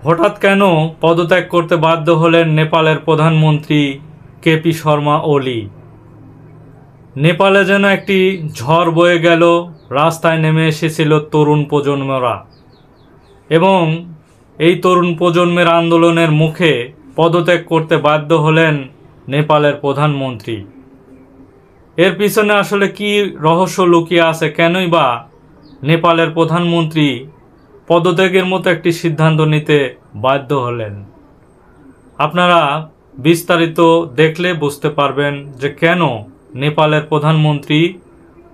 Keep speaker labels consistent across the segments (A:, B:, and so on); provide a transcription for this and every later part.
A: হঠাৎ কেন পদত্যাগ করতে বাধ্য হলেন নেপালের প্রধানমন্ত্রী কেপি শর্মা ওলি? নেপালে যেন একটি ঝড় বয়ে গেল, রাস্তায় নেমে এসেছিল তরুণ প্রজন্মরা এবং এই তরুণ প্রজন্মের আন্দোলনের মুখে পদত্যাগ করতে বাধ্য হলেন নেপালের প্রধানমন্ত্রী। এর পিছনে আসলে কি রহস্য লুকিয়ে আছে? কেনই বা নেপালের প্রধানমন্ত্রী পদত্যাগের মতো একটি সিদ্ধান্ত নিতে বাধ্য হলেন? আপনারা বিস্তারিত দেখলে বুঝতে পারবেন যে কেন নেপালের প্রধানমন্ত্রী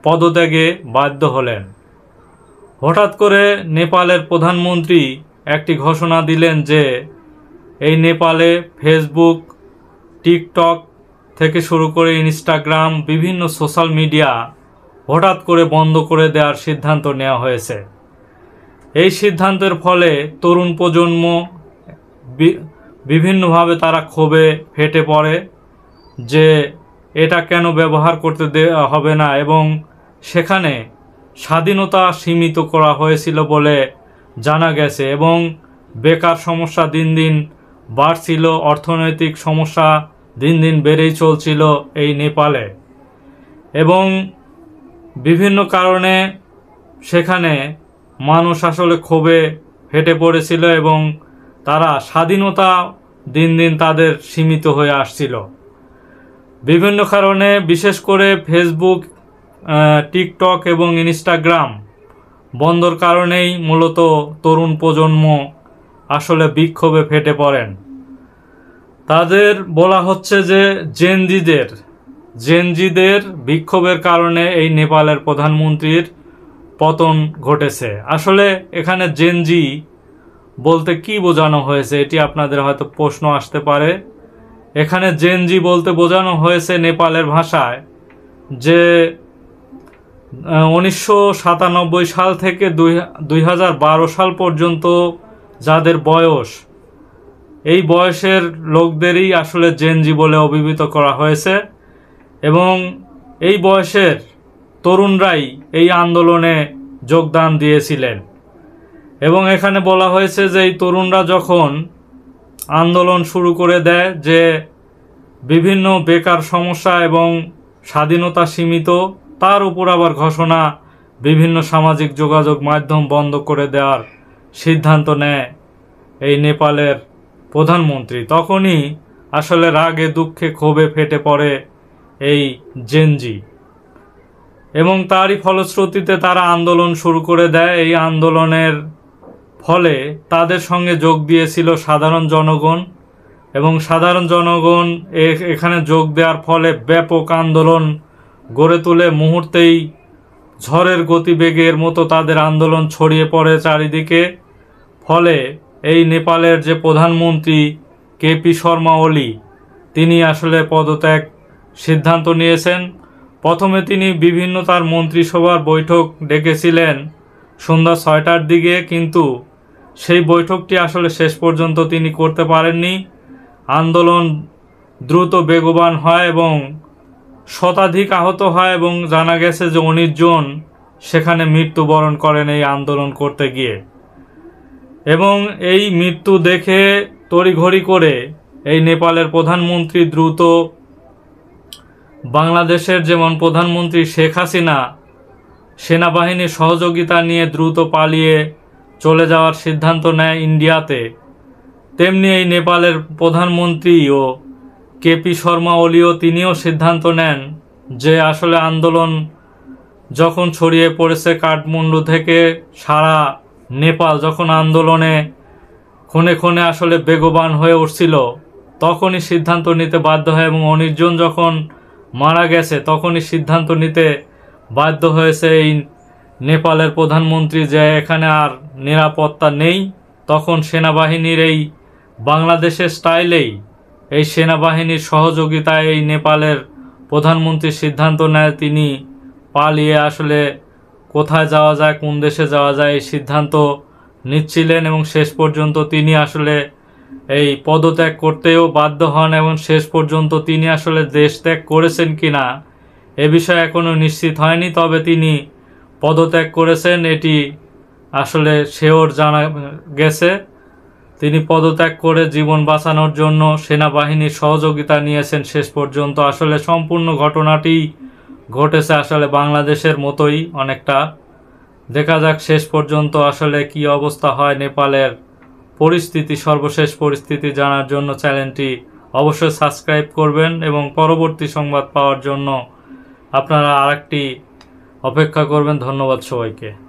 A: পদত্যাগে বাধ্য হলেন। হঠাৎ করে নেপালের প্রধানমন্ত্রী একটি ঘোষণা দিলেন যে এই নেপালে ফেসবুক, টিকটক থেকে শুরু করে ইনস্টাগ্রাম, বিভিন্ন সোশ্যাল মিডিয়া হঠাৎ করে বন্ধ করে দেওয়ার সিদ্ধান্ত নেওয়া হয়েছে। এই সিদ্ধান্তের ফলে তরুণ প্রজন্ম বিভিন্নভাবে তারা ক্ষোভে ফেটে পড়ে যে এটা কেন ব্যবহার করতে হবে না, এবং সেখানে স্বাধীনতা সীমিত করা হয়েছিল বলে জানা গেছে এবং বেকার সমস্যা দিন দিন বাড়ছিল, অর্থনৈতিক সমস্যা দিন দিন বেড়েই চলছিল এই নেপালে এবং বিভিন্ন কারণে সেখানে মানুষ আসলে ক্ষোভে ফেটে পড়েছিল এবং তারা স্বাধীনতা দিন দিন তাদের সীমিত হয়ে আসছিল বিভিন্ন কারণে। বিশেষ করে ফেসবুক, টিকটক এবং ইনস্টাগ্রাম বন্ধর কারণেই মূলত তরুণ প্রজন্ম আসলে বিক্ষোভে ফেটে পড়েন। তাদের বলা হচ্ছে যে জেনজিদের বিক্ষোভের কারণে এই নেপালের প্রধানমন্ত্রীর পতন ঘটেছে। আসলে এখানে জেনজি বলতে কি বোঝানো হয়েছে, এটি আপনাদের হয়তো প্রশ্ন আসতে পারে। এখানে জেনজি বলতে বোঝানো হয়েছে নেপালের ভাষায় যে 1997 সাল থেকে 2012 সাল পর্যন্ত যাদের বয়স, এই বয়সের লোকদেরই আসলে জেনজি বলে অভিহিত করা হয়েছে এবং এই বয়সের তরুণরাই এই আন্দোলনে যোগদান দিয়েছিলেন। এবং এখানে বলা হয়েছে যে এই তরুণরা যখন আন্দোলন শুরু করে দেয় যে বিভিন্ন বেকার সমস্যা এবং স্বাধীনতা সীমিত, তার উপর আবার ঘোষণা বিভিন্ন সামাজিক যোগাযোগ মাধ্যম বন্ধ করে দেওয়ার সিদ্ধান্ত নেয় এই নেপালের প্রধানমন্ত্রী, তখনই আসলে রাগে দুঃখে ক্ষোভে ফেটে পড়ে এই জেনজি এবং তারই ফলশ্রুতিতে তারা আন্দোলন শুরু করে দেয়। এই আন্দোলনের ফলে তাদের সঙ্গে যোগ দিয়েছিল সাধারণ জনগণ এবং সাধারণ জনগণ এখানে যোগ দেওয়ার ফলে ব্যাপক আন্দোলন গড়ে তুলে মুহূর্তেই ঝড়ের গতিবেগের মতো তাদের আন্দোলন ছড়িয়ে পড়ে চারিদিকে। ফলে এই নেপালের যে প্রধানমন্ত্রী কেপি শর্মা ওলি, তিনি আসলে পদত্যাগ সিদ্ধান্ত নিয়েছেন। প্রথমে তিনি বিভিন্ন তার মন্ত্রিসভার বৈঠক ডেকেছিলেন সন্ধ্যা 6টার দিকে, কিন্তু সেই বৈঠকটি আসলে শেষ পর্যন্ত তিনি করতে পারেননি। আন্দোলন দ্রুত বেগবান হয় এবং শতাধিক আহত হয় এবং জানা গেছে যে 19 জন সেখানে মৃত্যুবরণ করেন এই আন্দোলন করতে গিয়ে। এবং এই মৃত্যু দেখে তড়িঘড়ি করে এই নেপালের প্রধানমন্ত্রী দ্রুত বাংলাদেশের যেমন প্রধানমন্ত্রী শেখ হাসিনা সেনাবাহিনীর সহযোগিতা নিয়ে দ্রুত পালিয়ে চলে যাওয়ার সিদ্ধান্ত নেয় ইন্ডিয়াতে, তেমনি এই নেপালের প্রধানমন্ত্রী ও কেপি শর্মা ওলিও তিনিও সিদ্ধান্ত নেন যে আসলে আন্দোলন যখন ছড়িয়ে পড়েছে কাঠমান্ডু থেকে সারা নেপাল, যখন আন্দোলনে ক্ষণে ক্ষণে আসলে বেগবান হয়ে উঠছিল, তখনই সিদ্ধান্ত নিতে বাধ্য হয় এবং 19 জন যখন মারা গেছে তখনই সিদ্ধান্ত নিতে বাধ্য হয়েছে এই নেপালের প্রধানমন্ত্রী যে এখানে আর নিরাপত্তা নেই। তখন সেনাবাহিনীর এই বাংলাদেশের স্টাইলেই এই সেনাবাহিনীর সহযোগিতায় এই নেপালের প্রধানমন্ত্রী সিদ্ধান্ত নেয় তিনি পালিয়ে আসলে কোথায় যাওয়া যায়, কোন দেশে যাওয়া যায় এই সিদ্ধান্ত নিচ্ছিলেন এবং শেষ পর্যন্ত তিনি আসলে এই পদত্যাগ করতেও বাধ্য হন এবং শেষ পর্যন্ত তিনি আসলে দেশ ত্যাগ করেছেন কিনা এ বিষয়ে এখনো নিশ্চিত হয়নি, তবে তিনি পদত্যাগ করেছেন এটি আসলে শিওর জানা গেছে। তিনি পদত্যাগ করে জীবন বাঁচানোর জন্য সেনাবাহিনীর সহযোগিতা নিয়েছেন শেষ পর্যন্ত। আসলে সম্পূর্ণ ঘটনাটি ঘটেছে আসলে বাংলাদেশের মতোই অনেকটা। দেখা যাক শেষ পর্যন্ত আসলে কি অবস্থা হয় নেপালের পরিস্থিতি, সর্বশেষ পরিস্থিতি জানার জন্য চ্যানেলটি অবশ্যই সাবস্ক্রাইব করবেন এবং পরবর্তী সংবাদ পাওয়ার জন্য আপনারা আরেকটি অপেক্ষা করবেন। ধন্যবাদ সবাইকে।